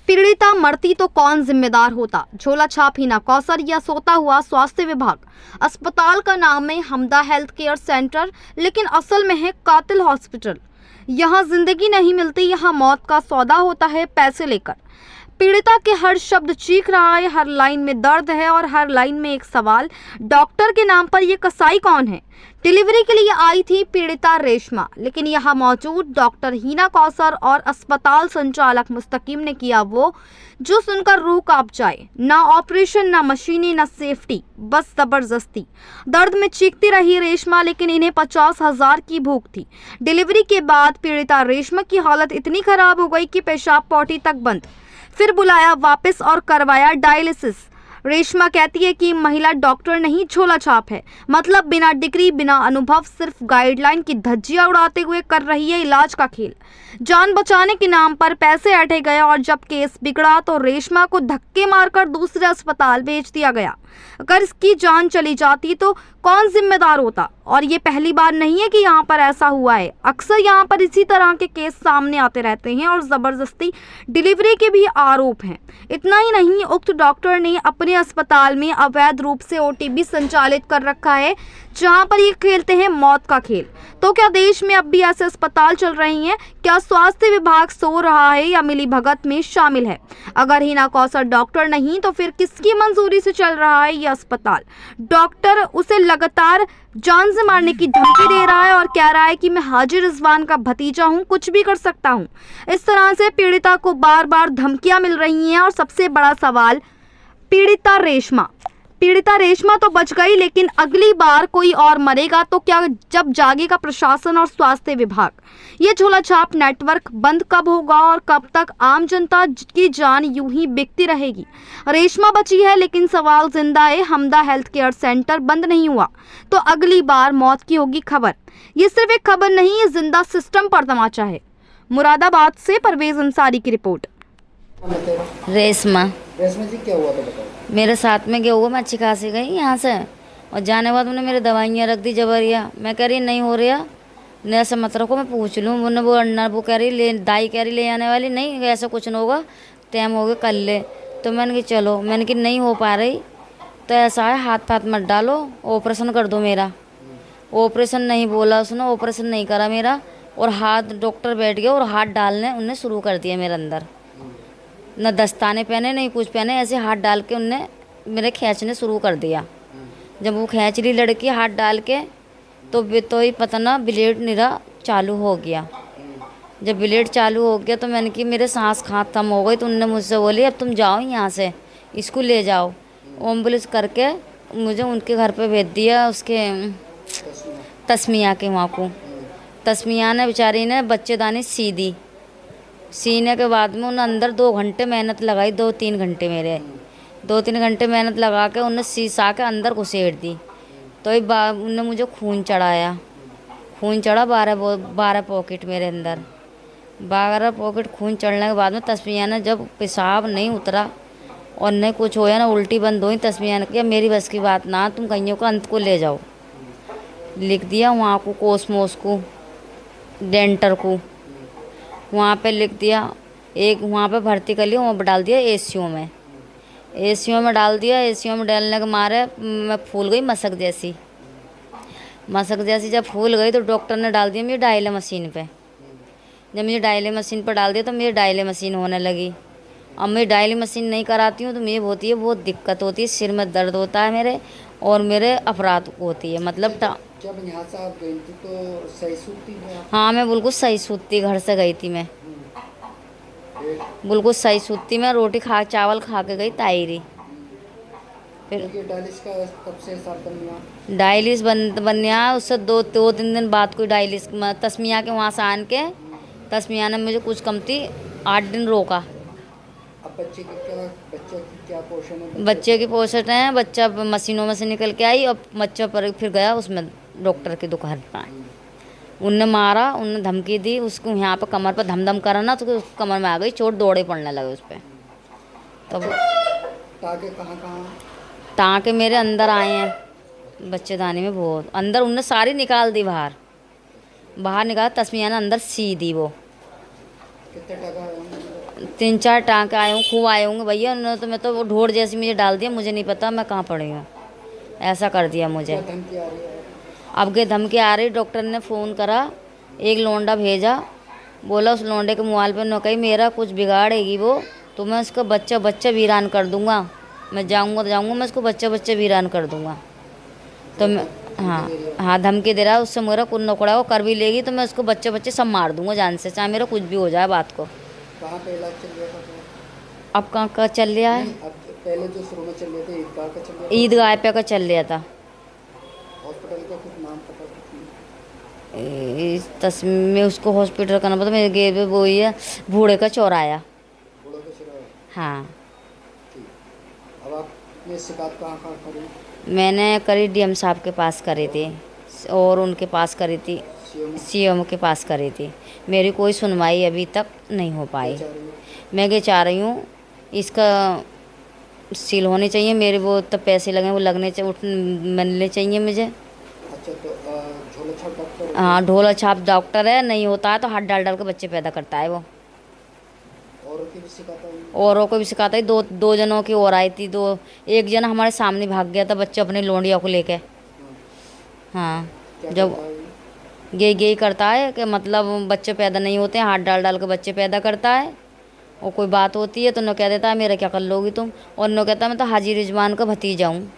पीड़िता मरती तो कौन जिम्मेदार होता? झोला छाप हिना कौसर या सोता हुआ स्वास्थ्य विभाग? अस्पताल का नाम है हमदा हेल्थ केयर सेंटर, लेकिन असल में है कातिल हॉस्पिटल। यहाँ जिंदगी नहीं मिलती, यहाँ मौत का सौदा होता है पैसे लेकर। पीड़िता के हर शब्द चीख रहा है, हर लाइन में दर्द है और हर लाइन में एक सवाल, डॉक्टर के नाम पर ये कसाई कौन है? डिलीवरी के लिए आई थी पीड़िता रेशमा, लेकिन यहाँ मौजूद डॉक्टर हिना कौसर और अस्पताल संचालक मुस्तकीम ने किया वो जो सुनकर रूह कांप जाए। ना ऑपरेशन, ना मशीनें, ना सेफ्टी, बस जबरदस्ती। दर्द में चीखती रही रेशमा, लेकिन इन्हें 50,000 की भूख थी। डिलीवरी के बाद पीड़िता रेशमा की हालत इतनी खराब हो गई कि पेशाब पॉटी तक बंद। फिर बुलाया वापस और करवाया डायलिसिस। रेशमा कहती है कि महिला डॉक्टर नहीं, झोला छाप है। मतलब बिना डिग्री, बिना अनुभव, सिर्फ गाइडलाइन की धज्जियां उड़ाते हुए कर रही है इलाज का खेल। जान बचाने के नाम पर पैसे ऐंठे गए और जब केस बिगड़ा तो रेशमा को धक्के मारकर दूसरे अस्पताल भेज दिया गया। अगर इसकी जान चली जाती तो कौन जिम्मेदार होता? और ये पहली बार नहीं है कि यहाँ पर ऐसा हुआ है। अक्सर यहाँ पर इसी तरह के केस सामने आते रहते हैं और ज़बरदस्ती डिलीवरी के भी आरोप हैं। इतना ही नहीं, उक्त डॉक्टर ने अपने अस्पताल में अवैध रूप से ओटीबी संचालित कर रखा है, जहाँ पर ये खेलते हैं मौत का खेल। तो क्या देश में अब भी ऐसे अस्पताल चल रही हैं? क्या स्वास्थ्य विभाग सो रहा है या मिली भगत में शामिल है? अगर हिना कौसर डॉक्टर नहीं तो फिर किसकी मंजूरी से चल रहा है ये अस्पताल? डॉक्टर उसे लगातार जान से मारने की धमकी दे रहा है और कह रहा है कि मैं हाजी रिजवान का भतीजा हूं, कुछ भी कर सकता हूं। इस तरह से पीड़िता को बार बार धमकियां मिल रही हैं और सबसे बड़ा सवाल, पीड़िता रेशमा तो बच गई, लेकिन अगली बार कोई और मरेगा तो क्या? जब जागेगा प्रशासन और स्वास्थ्य विभाग? ये झोला छाप नेटवर्क बंद कब होगा और कब तक आम जनता की जान यूं ही बिकती रहेगी? रेशमा बची है, लेकिन सवाल जिंदा है। हमदा हेल्थ केयर सेंटर बंद नहीं हुआ तो अगली बार मौत की होगी खबर। ये सिर्फ एक खबर नहीं, ये जिंदा सिस्टम पर तमाचा है। मुरादाबाद से परवेज अंसारी की रिपोर्ट। रेशमा जी, क्या हुआ था बताओ। मेरे साथ में गया हुआ, मैं अच्छी खासी गई यहाँ से और जाने के बाद उन्होंने मेरी दवाइयाँ रख दी जबरिया। मैं कह रही नहीं हो रहा, नहीं ऐसा मत रखो, मैं पूछ लूँ। वो कह रही ले, दाई कह रही ले आने वाली, नहीं ऐसा कुछ नहीं होगा, टाइम हो गया कल ले। तो मैंने कहा चलो, मैंने कि नहीं हो पा रही तो ऐसा है, हाथ पाथ मत डालो, ऑपरेशन कर दो मेरा। ऑपरेशन नहीं बोला उसने, ऑपरेशन नहीं करा मेरा। और हाथ डॉक्टर बैठ गया और हाथ डालने उनने शुरू कर दिया मेरे अंदर। न दस्ताने पहने नहीं कुछ पहने, ऐसे हाथ डाल के उनने मेरे खींचने शुरू कर दिया। जब वो खींच रही लड़की हाथ डाल के तो ही पता ना ब्लेड निरा चालू हो गया। जब ब्लेड चालू हो गया तो मैंने कि मेरे सांस खत्म हो गई। तो उनने मुझसे बोली अब तुम जाओ यहाँ से, इसको ले जाओ। एम्बुलेंस करके मुझे उनके घर पे भेज दिया, उसके तस्मिया के वहाँ को। तस्मिया ने बेचारी ने बच्चेदानी सीधी सीने के बाद में उन्हें अंदर 2 घंटे मेहनत लगाई, 2-3 घंटे मेरे 2-3 घंटे मेहनत लगा के उन्हें शीशा के अंदर घुसेड़ दी। तो उन्हें मुझे खून चढ़ाया, खून चढ़ा 12 पॉकेट मेरे अंदर। 12 पॉकेट खून चढ़ने के बाद में तस्मिया ने जब पेशाब नहीं उतरा और नहीं कुछ होया ना, उल्टी बंद हुई, तस्मिया ने किया मेरी बस की बात ना, तुम कहीं को अंत को ले जाओ। लिख दिया वहाँ को, कोसमोस को, डेंटर को, वहाँ पे लिख दिया। एक वहाँ पे भर्ती कर लिया, वहाँ पर डाल दिया एसीयू में डाल दिया। एसीयू में डालने के मारे मैं फूल गई, मशक जैसी जब फूल गई तो डॉक्टर ने डाल दिया मेरी डायले मशीन पे। जब मुझे डायले मशीन पर डाल दिया तो मेरी डायले मशीन होने लगी। अब मैं डायली मशीन नहीं कराती हूँ तो मुझे बहुत दिक्कत होती है, सिर में दर्द होता है मेरे और मेरे अपराध होती है। मतलब जब यहाँ से आप गई थी तो सही सूती में? हाँ, मैं बिल्कुल सही सूती घर से गई थी। मैं बिल्कुल सही सूती में रोटी चावल खा के गई तायरी। फिर डायलिस का कब से हिसाब बनना? डायलिस बनया उससे 2-3 दिन बाद कोई डायलिस तस्मिया के वहाँ से आन के तस्मिया ने मुझे कुछ कम थी 8 दिन रोका। अब बच्चे की क्या पोषण है? बच्चे की पोषण है, बच्चा मशीनों में से निकल के आई और बच्चा पर फिर गया उसमें डॉक्टर की दुकान पर। उनने मारा, उनने धमकी दी, उसको यहाँ पर कमर पर धम करा ना तो कमर में आ गई चोट, दौड़े पड़ने लगे उस पर। तब टाँके कहाँ? टाँके मेरे अंदर आए हैं, बच्चेदानी में बहुत अंदर। उनने सारी निकाल दी बाहर निकाल। तस्मिया ने अंदर सी दी। वो कितने टाँका? 3-4 टाँके आए हूँ, खूब आए होंगे भैया। उन्होंने तो मैं तो वो ढोर जैसी मुझे डाल दिया, मुझे नहीं पता मैं कहाँ पड़ी हूँ, ऐसा कर दिया मुझे। क्या धमकी आ रही है? अब के धमकी आ रही, डॉक्टर ने फ़ोन करा, एक लौंडा भेजा, बोला उस लौंडे के मोबाइल पे न कही मेरा कुछ बिगाड़ेगी वो तो मैं उसका बच्चा बच्चा वीरान कर दूंगा, मैं जाऊंगा तो जाऊंगा, मैं उसको बच्चा बच्चा वीरान कर दूंगा। तो मैं हाँ धमकी दे रहा है, उससे मेरा कुन नकोड़ा वो कर भी लेगी तो मैं उसको बच्चे बच्चे सब मार दूंगा जान से, चाहे मेरा कुछ भी हो जाए बात को। कहाँ पे इलाज चल रहा था तो? अब कहाँ का चल रहा है? नहीं, अब पहले जो शुरू में चल रहे थे ईदगाह का चल रहा था, ईदगाह पे का चल रहा था। हॉस्पिटल का कुछ नाम पता कुछ नहीं? इस में उसको हॉस्पिटल का ना पता, मेरे गेट पे वो ही है, बूढ़े का चौराया। बूढ़ा का सिरा है। हाँ ठीक। अब आपने शिकायत कहाँ कहाँ करी? मैंने करी डीएम साहब के पास करी थी और उनके पास करी थी, सीएम सीएम के पास करी थी। मेरी कोई सुनवाई अभी तक नहीं हो पाई। चाह रही है? मैं ये चाह रही हूँ इसका सील होनी चाहिए, मेरे वो तब पैसे लगे वो लगने चाहिए, मिलने चाहिए मुझे। अच्छा तो झोला छाप डॉक्टर हाँ ढोला छाप डॉक्टर है, नहीं होता है तो हाथ डाल डाल के बच्चे पैदा करता है वो। औरों की भी शिकायत आई? औरों को भी सिखाता है, दो जनों की और आई थी, दो एक जना हमारे सामने भाग गया था बच्चे अपने लोंडिया को लेके। हाँ। हाँ क्या जब करता है ये? यही करता है कि मतलब बच्चे पैदा नहीं होते हैं, हाथ डाल डाल के बच्चे पैदा करता है। और कोई बात होती है तो न कह देता है मेरा क्या कर लोगी तुम, और न कहता मैं तो हाजी रिजवान का भतीजा हूँ।